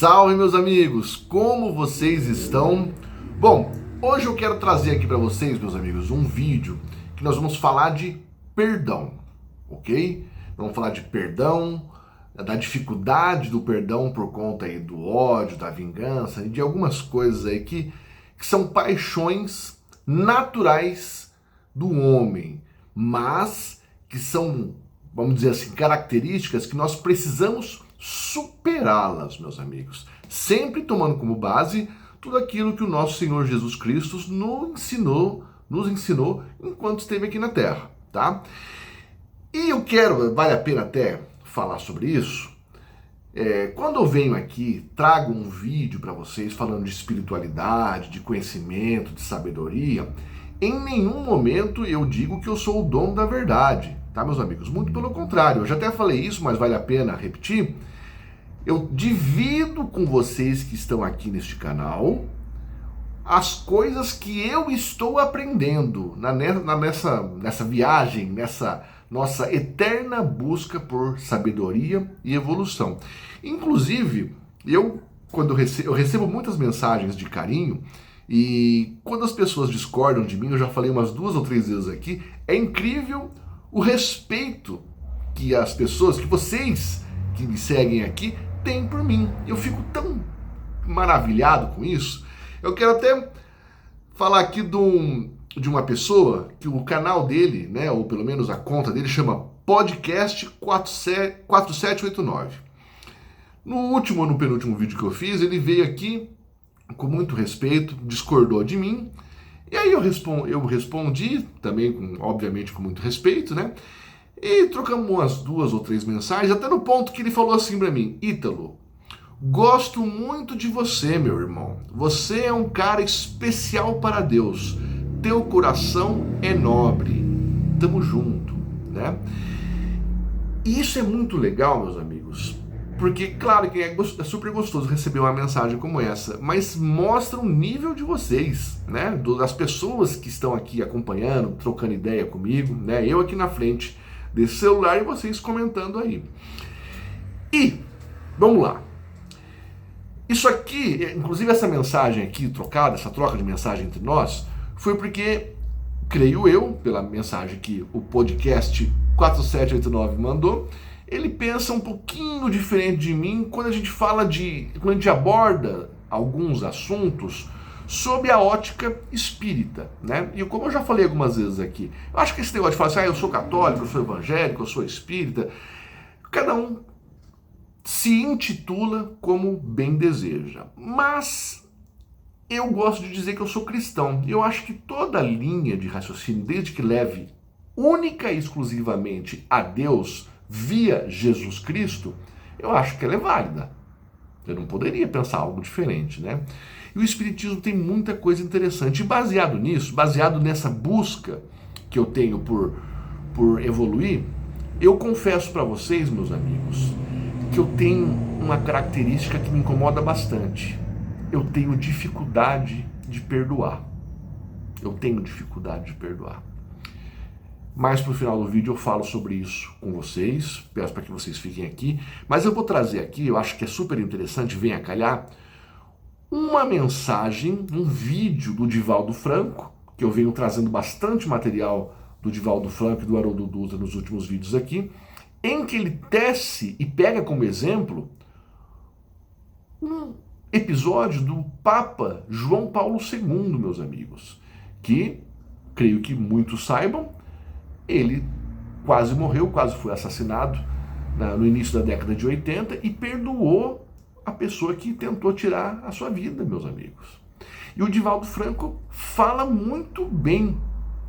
Salve, meus amigos! Como vocês estão? Bom, hoje eu quero trazer aqui para vocês, meus amigos, um vídeo que nós vamos falar de perdão, ok? Vamos falar de perdão, da dificuldade do perdão por conta aí do ódio, da vingança e de algumas coisas aí que são paixões naturais do homem, mas que são, vamos dizer assim, características que nós precisamos superá-las, meus amigos. Sempre tomando como base tudo aquilo que o nosso Senhor Jesus Cristo nos ensinou enquanto esteve aqui na Terra, tá? E eu quero, vale a pena até falar sobre isso. Quando eu venho aqui, trago um vídeo para vocês falando de espiritualidade, de conhecimento, de sabedoria. Em nenhum momento eu digo que eu sou o dono da verdade, tá, meus amigos? Muito pelo contrário, eu já até falei isso, mas vale a pena repetir. Eu divido com vocês que estão aqui neste canal as coisas que eu estou aprendendo nessa viagem, nessa nossa eterna busca por sabedoria e evolução. Inclusive, quando eu recebo muitas mensagens de carinho, e quando as pessoas discordam de mim, eu já falei umas 2 ou 3 vezes aqui, é incrível o respeito que as pessoas, que vocês que me seguem aqui, têm por mim. Eu fico tão maravilhado com isso. Eu quero até falar aqui de uma pessoa que o canal dele, né, ou pelo menos a conta dele, chama Podcast 4789. No último ou no penúltimo vídeo que eu fiz, ele veio aqui com muito respeito, discordou de mim, e aí eu respondi também, obviamente, com muito respeito, né? E trocamos umas 2 ou 3 mensagens, até no ponto que ele falou assim pra mim: Ítalo, gosto muito de você, meu irmão. Você é um cara especial para Deus. Teu coração é nobre. Tamo junto, né? E isso é muito legal, meus amigos, porque, claro que é super gostoso receber uma mensagem como essa, mas mostra o nível de vocês, né? Das pessoas que estão aqui acompanhando, trocando ideia comigo, né? Eu aqui na frente desse celular e vocês comentando aí. E, vamos lá. Isso aqui, inclusive essa mensagem aqui trocada, essa troca de mensagem entre nós, foi porque, creio eu, pela mensagem que o podcast 4789 mandou, ele pensa um pouquinho diferente de mim quando a gente aborda alguns assuntos sob a ótica espírita, né? E como eu já falei algumas vezes aqui, eu acho que esse negócio de falar assim, eu sou católico, eu sou evangélico, eu sou espírita, cada um se intitula como bem deseja. Mas eu gosto de dizer que eu sou cristão. E eu acho que toda linha de raciocínio, desde que leve única e exclusivamente a Deus via Jesus Cristo, eu acho que ela é válida. Eu não poderia pensar algo diferente, né? E o Espiritismo tem muita coisa interessante. E baseado nisso, baseado nessa busca que eu tenho por evoluir, eu confesso para vocês, meus amigos, que eu tenho uma característica que me incomoda bastante. Eu tenho dificuldade de perdoar. Eu tenho dificuldade de perdoar. Mais pro final do vídeo eu falo sobre isso com vocês, peço para que vocês fiquem aqui, mas eu vou trazer aqui, eu acho que é super interessante, venha calhar, uma mensagem, um vídeo do Divaldo Franco, que eu venho trazendo bastante material do Divaldo Franco e do Haroldo Dutra nos últimos vídeos aqui, em que ele tece e pega como exemplo um episódio do Papa João Paulo II, meus amigos, que, creio que muitos saibam, ele quase morreu, quase foi assassinado no início da década de 80 e perdoou a pessoa que tentou tirar a sua vida, meus amigos. E o Divaldo Franco fala muito bem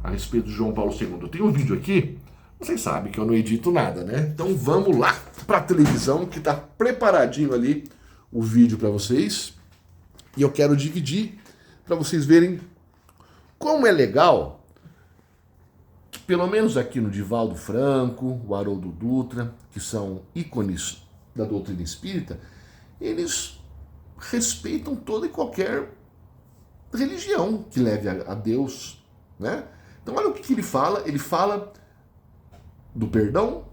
a respeito de João Paulo II. Eu tenho um vídeo aqui, vocês sabem que eu não edito nada, né? Então vamos lá para a televisão, que está preparadinho ali o vídeo para vocês. E eu quero dividir para vocês verem como é legal, que pelo menos aqui no Divaldo Franco, o Haroldo Dutra, que são ícones da doutrina espírita, eles respeitam toda e qualquer religião que leve a Deus, né? Então olha o que ele fala do perdão,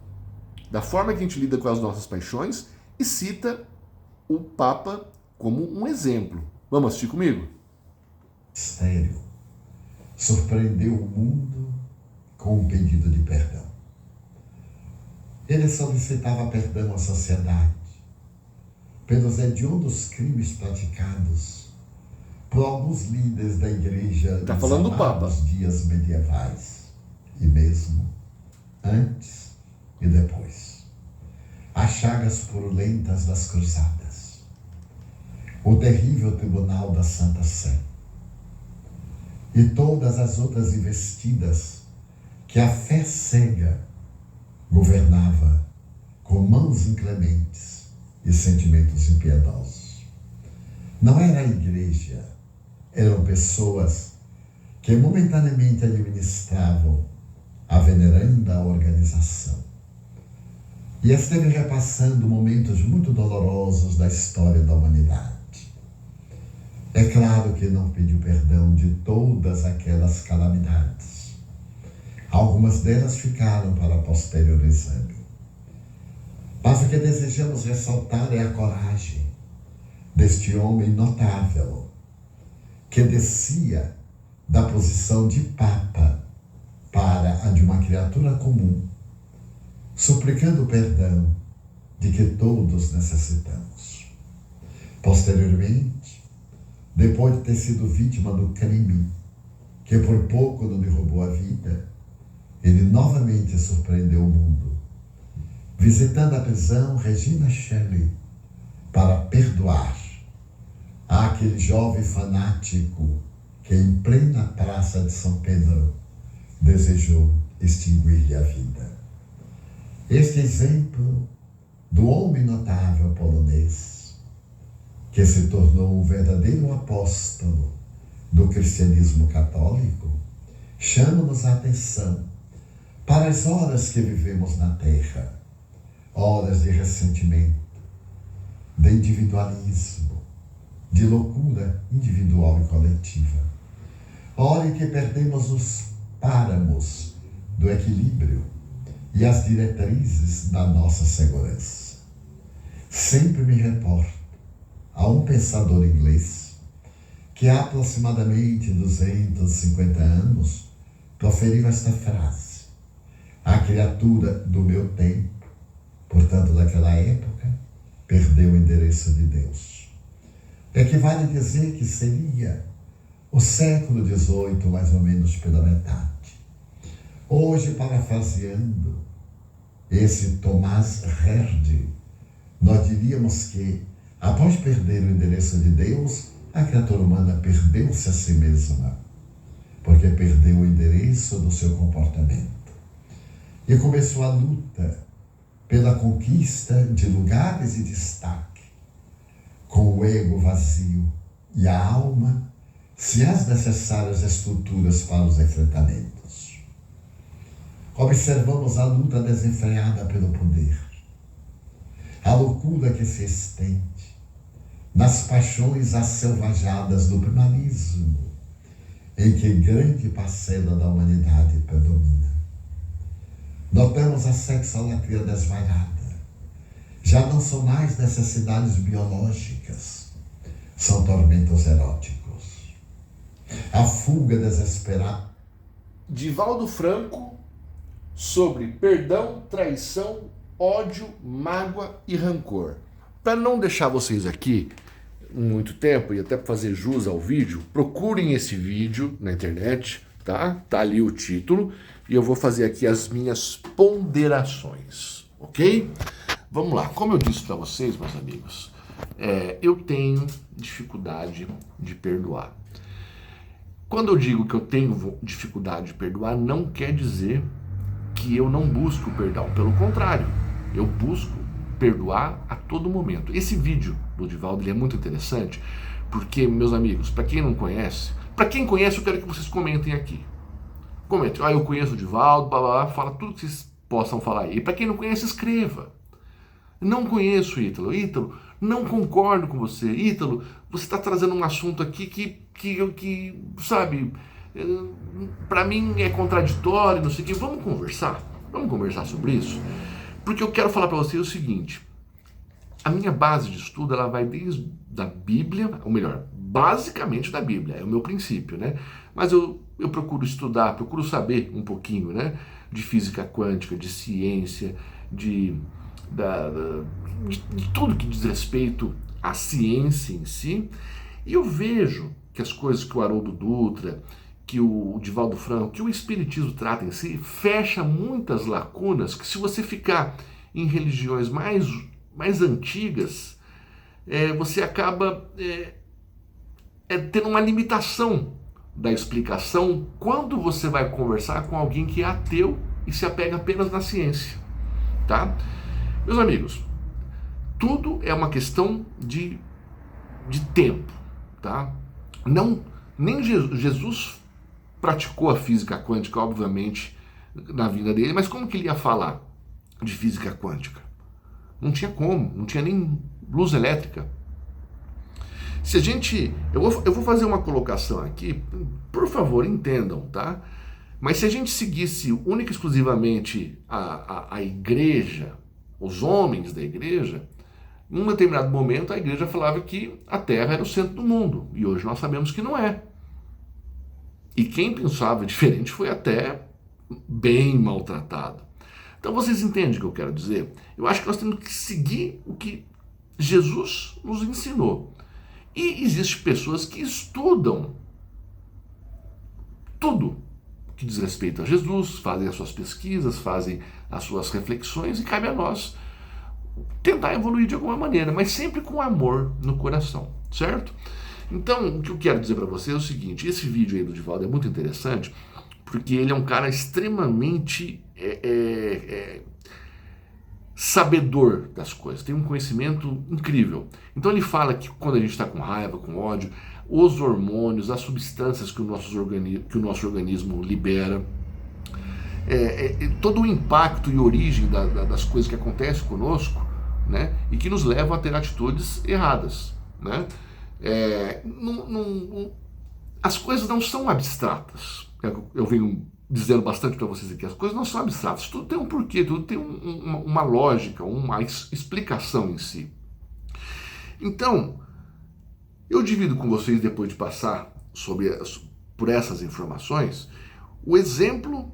da forma que a gente lida com as nossas paixões e cita o Papa como um exemplo. Vamos assistir comigo? Mistério surpreendeu o mundo com um pedido de perdão. Ele solicitava perdão à sociedade pelos hediondos crimes praticados por alguns líderes da igreja Está falando do Papa. Nos dias medievais e mesmo antes e depois. As chagas purulentas das cruzadas, o terrível tribunal da Santa Sé e todas as outras investidas que a fé cega governava com mãos inclementes e sentimentos impiedosos. Não era a igreja, eram pessoas que momentaneamente administravam a veneranda organização. E esteve repassando momentos muito dolorosos da história da humanidade. É claro que não pediu perdão de todas aquelas calamidades. Algumas delas ficaram para posterior exame. Mas o que desejamos ressaltar é a coragem deste homem notável, que descia da posição de Papa para a de uma criatura comum, suplicando o perdão de que todos necessitamos. Posteriormente, depois de ter sido vítima do crime, que por pouco não lhe roubou a vida, ele novamente surpreendeu o mundo, visitando a prisão Regina Coeli para perdoar àquele jovem fanático que em plena praça de São Pedro desejou extinguir-lhe a vida. Este exemplo do homem notável polonês, que se tornou um verdadeiro apóstolo do cristianismo católico, chama-nos a atenção para as horas que vivemos na Terra, horas de ressentimento, de individualismo, de loucura individual e coletiva, hora em que perdemos os páramos do equilíbrio e as diretrizes da nossa segurança. Sempre me reporto a um pensador inglês que há aproximadamente 250 anos proferiu esta frase: a criatura do meu tempo, portanto daquela época, perdeu o endereço de Deus. Equivale dizer que seria o século XVIII, mais ou menos pela metade. Hoje, parafraseando esse Thomas Herd, nós diríamos que, após perder o endereço de Deus, a criatura humana perdeu-se a si mesma, porque perdeu o endereço do seu comportamento. E começou a luta pela conquista de lugares e destaque, com o ego vazio e a alma sem as necessárias estruturas para os enfrentamentos. Observamos a luta desenfreada pelo poder, a loucura que se estende nas paixões asselvajadas do primarismo, em que grande parcela da humanidade predomina. Notamos a sexolatria desvairada. Já não são mais necessidades biológicas, são tormentos eróticos. A fuga desesperada. Divaldo Franco sobre perdão, traição, ódio, mágoa e rancor. Para não deixar vocês aqui muito tempo e até para fazer jus ao vídeo, procurem esse vídeo na internet, tá? Tá ali o título e eu vou fazer aqui as minhas ponderações, ok? Vamos lá. Como eu disse para vocês, meus amigos, eu tenho dificuldade de perdoar. Quando eu digo que eu tenho dificuldade de perdoar, não quer dizer que eu não busco perdão. Pelo contrário, eu busco perdoar a todo momento. Esse vídeo do Divaldo ele é muito interessante, porque, meus amigos, para quem não conhece, para quem conhece, eu quero que vocês comentem aqui. Comentem, eu conheço o Divaldo, blá, blá, blá, fala tudo que vocês possam falar aí. Para quem não conhece, escreva. Não conheço o Ítalo. Ítalo, não concordo com você. Ítalo, você está trazendo um assunto aqui que sabe, para mim é contraditório, não sei o que. Vamos conversar sobre isso? Porque eu quero falar para você o seguinte: a minha base de estudo ela vai desde da Bíblia, ou melhor, basicamente da Bíblia, é o meu princípio, né? Mas eu procuro estudar, procuro saber um pouquinho, né? De física quântica, de ciência, de, de tudo que diz respeito à ciência em si. E eu vejo que as coisas que o Haroldo Dutra, que o Divaldo Franco, que o Espiritismo trata em si, fecha muitas lacunas que se você ficar em religiões mais antigas, você acaba tendo uma limitação da explicação quando você vai conversar com alguém que é ateu e se apega apenas na ciência, tá? Meus amigos, tudo é uma questão de tempo, tá? Não, nem Jesus praticou a física quântica, obviamente, na vida dele, mas como que ele ia falar de física quântica? Não tinha como, não tinha nem luz elétrica. Se a gente, eu vou fazer uma colocação aqui, por favor, entendam, tá? Mas se a gente seguisse única e exclusivamente a igreja, os homens da igreja, em um determinado momento a igreja falava que a Terra era o centro do mundo, e hoje nós sabemos que não é. E quem pensava diferente foi até bem maltratado. Então vocês entendem o que eu quero dizer? Eu acho que nós temos que seguir o que Jesus nos ensinou. E existem pessoas que estudam tudo que diz respeito a Jesus, fazem as suas pesquisas, fazem as suas reflexões, e cabe a nós tentar evoluir de alguma maneira, mas sempre com amor no coração, certo? Então, o que eu quero dizer para você é o seguinte: esse vídeo aí do Divaldo é muito interessante, porque ele é um cara extremamente sabedor das coisas, tem um conhecimento incrível. Então ele fala que quando a gente está com raiva, com ódio, os hormônios, as substâncias que o nosso organismo libera, todo o impacto e origem das coisas que acontecem conosco, né, e que nos levam a ter atitudes erradas, né? As coisas não são abstratas. Eu venho dizendo bastante para vocês aqui, as coisas não são abstratas, tudo tem um porquê, tudo tem uma lógica, uma explicação em si. Então, eu divido com vocês, depois de passar por essas informações, o exemplo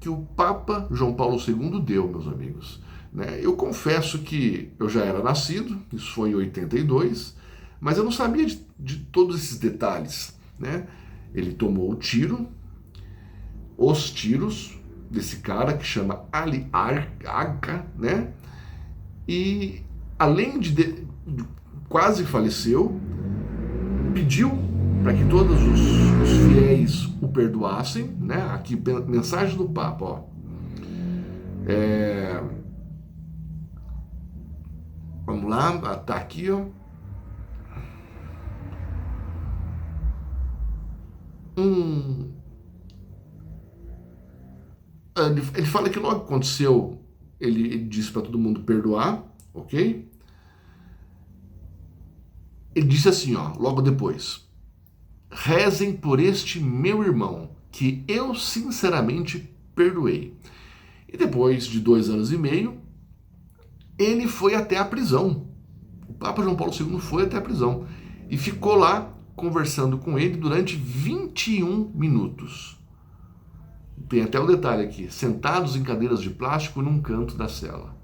que o Papa João Paulo II deu, meus amigos. Né? Eu confesso que eu já era nascido, isso foi em 82, mas eu não sabia de todos esses detalhes. Né? Ele tomou os tiros desse cara que chama Ali Agca, né? E além de quase faleceu, pediu para que todos os fiéis o perdoassem, né? Aqui, mensagem do Papa, ó. Vamos lá, tá aqui, ó. Ele fala que logo aconteceu, ele disse para todo mundo perdoar, ok? Ele disse assim, ó, logo depois: rezem por este meu irmão, que eu sinceramente perdoei. E depois de 2 anos e meio, ele foi até a prisão. O Papa João Paulo II foi até a prisão e ficou lá conversando com ele durante 21 minutos. Tem até o detalhe aqui: sentados em cadeiras de plástico num canto da cela.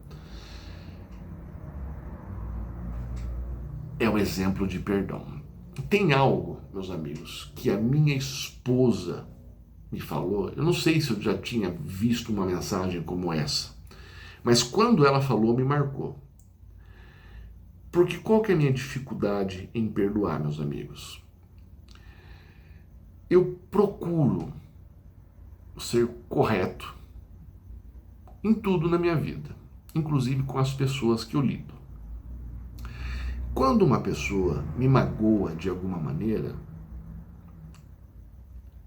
É o exemplo de perdão. Tem algo, meus amigos, que a minha esposa me falou. Eu não sei se eu já tinha visto uma mensagem como essa, mas quando ela falou, me marcou. Porque qual que é a minha dificuldade em perdoar, meus amigos? Eu procuro ser correto em tudo na minha vida, inclusive com as pessoas que eu lido. Quando uma pessoa me magoa de alguma maneira,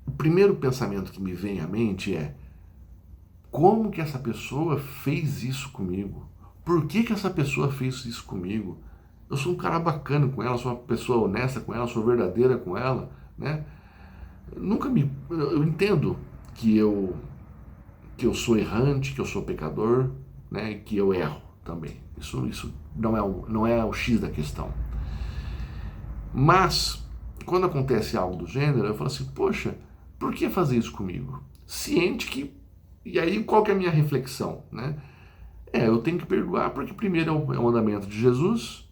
o primeiro pensamento que me vem à mente é: como que essa pessoa fez isso comigo? Por que essa pessoa fez isso comigo? Eu sou um cara bacana com ela, sou uma pessoa honesta com ela, sou verdadeira com ela, né? Eu entendo que eu sou errante, que eu sou pecador, né? E que eu erro também. Isso não é o X da questão. Mas, quando acontece algo do gênero, eu falo assim, poxa, por que fazer isso comigo? Ciente que... E aí, qual que é a minha reflexão, né? Eu tenho que perdoar porque primeiro é o mandamento de Jesus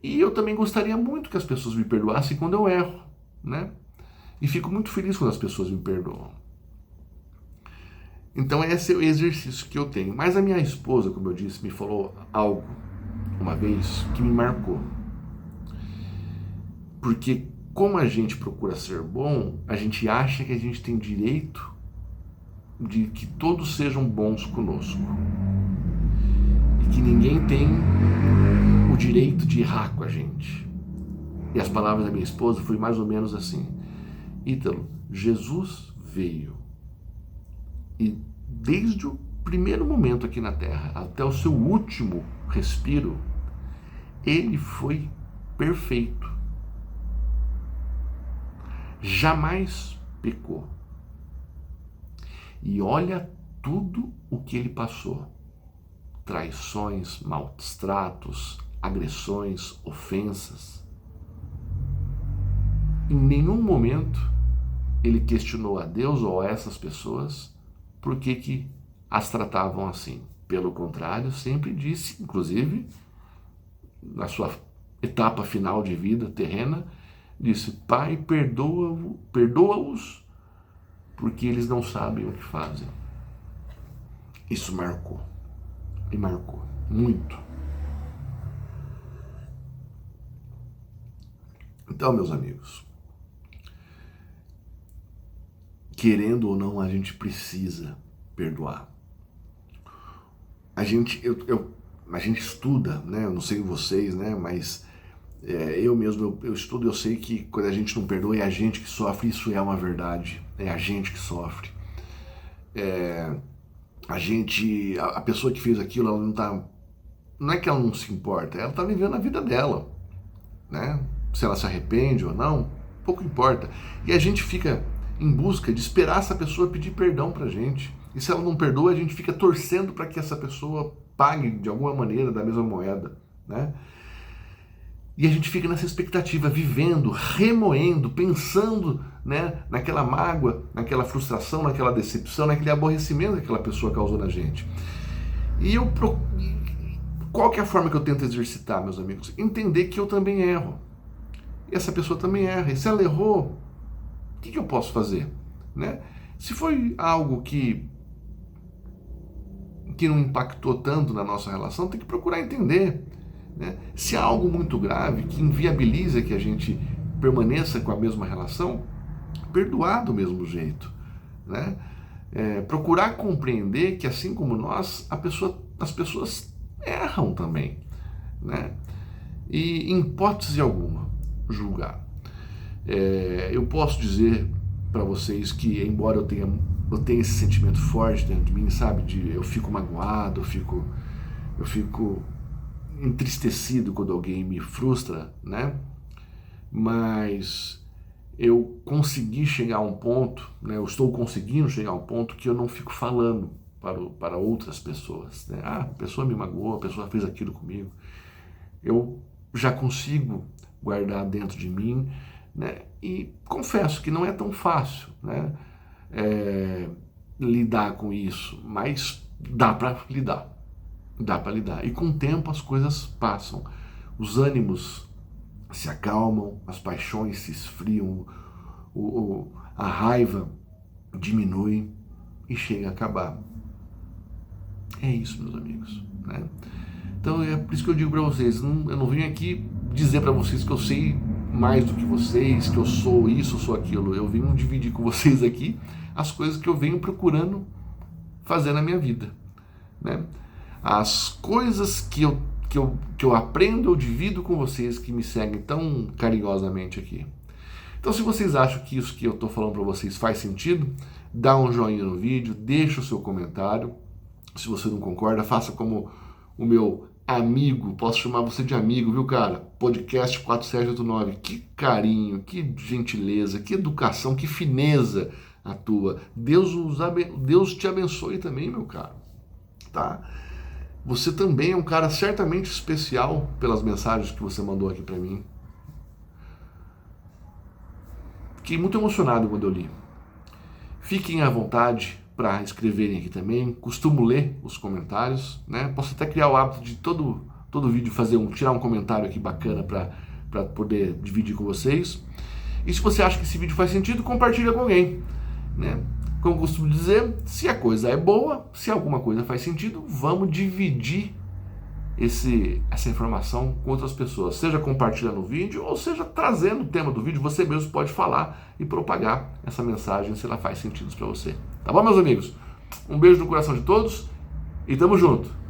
e eu também gostaria muito que as pessoas me perdoassem quando eu erro, né? E fico muito feliz quando as pessoas me perdoam. Então esse é o exercício que eu tenho. Mas a minha esposa, como eu disse, me falou algo uma vez que me marcou. Porque como a gente procura ser bom, a gente acha que a gente tem direito de que todos sejam bons conosco. E que ninguém tem o direito de errar com a gente. E as palavras da minha esposa foi mais ou menos assim: Ítalo, Jesus veio e desde o primeiro momento aqui na Terra até o seu último respiro, ele foi perfeito. Jamais pecou. E olha tudo o que ele passou: traições, maus tratos, agressões, ofensas. Em nenhum momento ele questionou a Deus ou a essas pessoas por que as tratavam assim. Pelo contrário, sempre disse, inclusive, na sua etapa final de vida terrena, disse: Pai, perdoa-os, porque eles não sabem o que fazem. Isso marcou, me marcou muito. Então, meus amigos, querendo ou não, a gente precisa perdoar. A gente estuda, né? Eu não sei vocês, né? Mas eu mesmo, eu estudo, eu sei que quando a gente não perdoa é a gente que sofre. Isso é uma verdade. É a gente que sofre. A pessoa que fez aquilo, ela não tá... Não é que ela não se importa, ela tá vivendo a vida dela, né? Se ela se arrepende ou não, pouco importa. E a gente fica em busca de esperar essa pessoa pedir perdão pra gente. E se ela não perdoa, a gente fica torcendo para que essa pessoa pague de alguma maneira da mesma moeda, né? E a gente fica nessa expectativa, vivendo, remoendo, pensando, né, naquela mágoa, naquela frustração, naquela decepção, naquele aborrecimento que aquela pessoa causou na gente. E qual que é a forma que eu tento exercitar, meus amigos? Entender que eu também erro. E essa pessoa também erra. E se ela errou, o que eu posso fazer, né? Se foi algo que não impactou tanto na nossa relação, tem que procurar entender, né? Se há algo muito grave que inviabiliza que a gente permaneça com a mesma relação, perdoar do mesmo jeito, né? Procurar compreender que, assim como nós, as pessoas erram também, né? E em hipótese alguma julgar. Eu posso dizer para vocês que, embora eu tenha esse sentimento forte dentro de mim, sabe, eu fico magoado, eu fico entristecido quando alguém me frustra, né? Mas eu consegui chegar a um ponto, né? Eu estou conseguindo chegar a um ponto que eu não fico falando para outras pessoas, né? A pessoa me magoou, a pessoa fez aquilo comigo. Eu já consigo guardar dentro de mim, né? E confesso que não é tão fácil, né? Lidar com isso, mas dá para lidar. E com o tempo as coisas passam, os ânimos se acalmam, as paixões se esfriam, a raiva diminui e chega a acabar. É isso, meus amigos, né? Então é por isso que eu digo para vocês, eu não vim aqui dizer para vocês que eu sei mais do que vocês, que eu sou isso, eu sou aquilo. Eu vim dividir com vocês aqui as coisas que eu venho procurando fazer na minha vida, né? As coisas que eu aprendo, eu divido com vocês que me seguem tão carinhosamente aqui. Então, se vocês acham que isso que eu estou falando para vocês faz sentido, dá um joinha no vídeo, deixa o seu comentário. Se você não concorda, faça como o meu amigo, posso chamar você de amigo, viu, cara? Podcast 4789, que carinho, que gentileza, que educação, que fineza a tua. Deus te abençoe também, meu caro, tá? Você também é um cara certamente especial pelas mensagens que você mandou aqui para mim. Fiquei muito emocionado quando eu li. Fiquem à vontade para escreverem aqui também. Costumo ler os comentários, né? Posso até criar o hábito de todo vídeo tirar um comentário aqui bacana para poder dividir com vocês. E se você acha que esse vídeo faz sentido, compartilha com alguém, né? Como costumo dizer, se a coisa é boa, se alguma coisa faz sentido, vamos dividir essa informação com outras pessoas, seja compartilhando o vídeo ou seja trazendo o tema do vídeo, você mesmo pode falar e propagar essa mensagem se ela faz sentido para você. Tá bom, meus amigos? Um beijo no coração de todos e tamo junto!